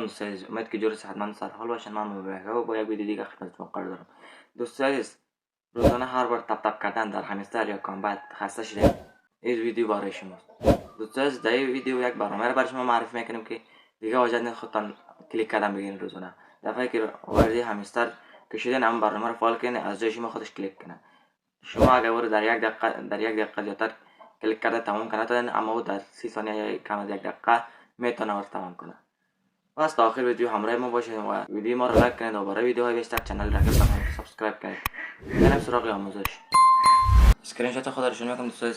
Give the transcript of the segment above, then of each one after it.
دوستان عزیز، امید که جور صحتمند سرحال باشین. من مبارک و با یک ویدیو دیگه خدمتتون قرار دارم. دوستان عزیز، روزانه هر بار تپ کردن در همستر یا کامبت خسته شدید، این ویدیو برای شماست. دوستان عزیز، در این ویدیو یک برنامه را برای شما معرفی میکنیم که دیگه حاجت نیست خودتان کلیک کردن بگیرین. روزانه دفعه که وارد همستر کشیدین، اما برنامه را فعال کنین، از جای شما خودش کلیک کنه. شما اگر وارد در یک دقیقه زیادتر کلیک کرده تمام کنه، اما او در 30 ثانیه یا کم از یک دقیقه میتونه وارد تمام کنه. بس تا آخر ویدیو همراه ما باشید و ویدیو ما رو لایک کنید و برای ویدیوهای بیشتر کانال را سابسکرایب کنید. بریم سراغ آموزش. اسکرین شات خود را نشون میکنم دوستان.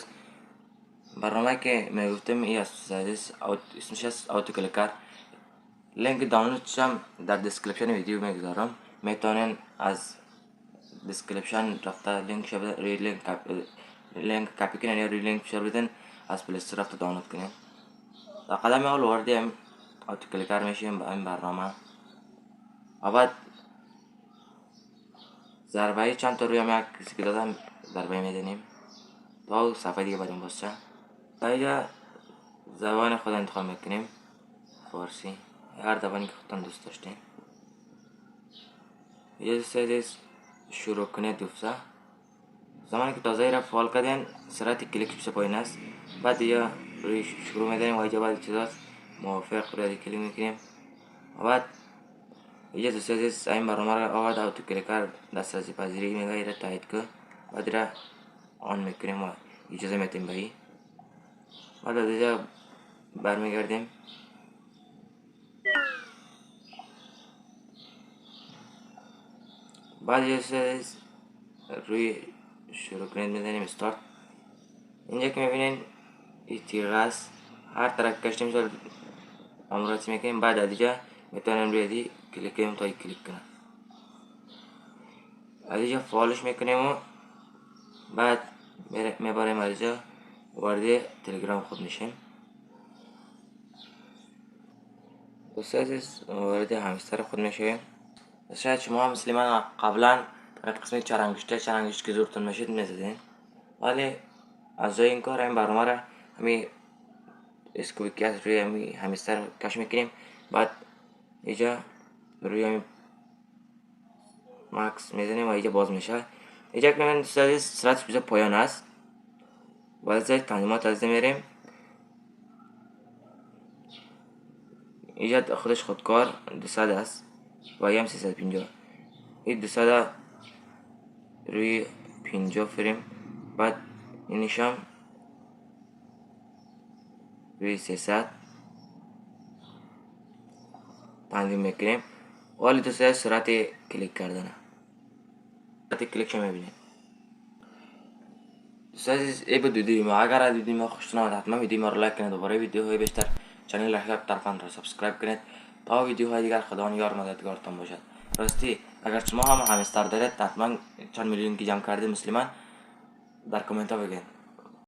برنامه که میگفتم این است، اسمش است اوتو کلیکر. لینک دانلودش هم در دیسکریپشن ویدیو میگذارم، میتونین از دیسکریپشن رفته لینک کپی کنین یا لینک شیر بدین، از پلی استور رفته دانلود کنین. در قدم اول وارد اوتو کلیکر میشیم به این برنامه. بعد ضربه چند تا روی هم کسی که دادم ضربه میدنیم تا صفحه دیگه بریم باشه. اینجا زبان خود انتخاب میکنیم، فارسی، هر زبانی که خودتان دوست داشتین. اینجا سیدیس شروع کنید دوستا. زمانی که تازه را فعال کردین سرعت کلیک پیش پایین است. بعد یا روی شروع میدنیم و اینجا بعد چیزاست موافق روی کلیک میکنیم. بعد اینجا دوست عزیز این برنامه را آورد اوتو کلیکر دسترسی پذیری میگه، ایره تایید که بعد را آن میکنیم و اجازه میتیم بایی. بعد از اینجا برمیگردیم. بعد اینجا روی شروع کنید میزنیم استارت. اینجا که میبینین این تیغه است، هر طرف کشته میشه امراتی میکنیم. بعد از اینجا میتونیم روی دی کلیک کنیم تا کلیک کنه. از اینجا فعالش میکنیم و بعد میبریم از اینجا وارد تلگرام خود میشیم. دوستان عزیز وارد همستر خود میشیم. شاید شما هم مثل من قبلا قسمت چرانگشت که زورتون میشید میزدین، ولی از جای این کار این برنامه را همین اسکویکی از روی همین همستر کش میکنیم. بعد اینجا روی همین ماکس میزنیم و اینجا باز میشه. اینجا که من سرعتش بیشتر پایان است. بعد از تنظیمات از میریم. اینجا خودش خودکار 200 است و هم 350. این 200 روی 50 فریم. بعد اینش هم روی 300 تنظیم میکنیم. ولی دوست سرعت کلیک کردنه، سرعت کلیک شما میبینید. دوست عزیز ای بود ویدیو ما. اگر از ویدیو ما خوشتون آمد حتما ویدیو ما رو لایک کنید و برای ویدیوهای بیشتر چنل رحلت طرفان را سابسکرایب کنید تا ویدیوهای دیگر خدا یار مددگارتان باشد. راستی اگر شما هم همستر دارید حتما چند میلیون که جمع کرده مسلمان در کامنت ها بگید.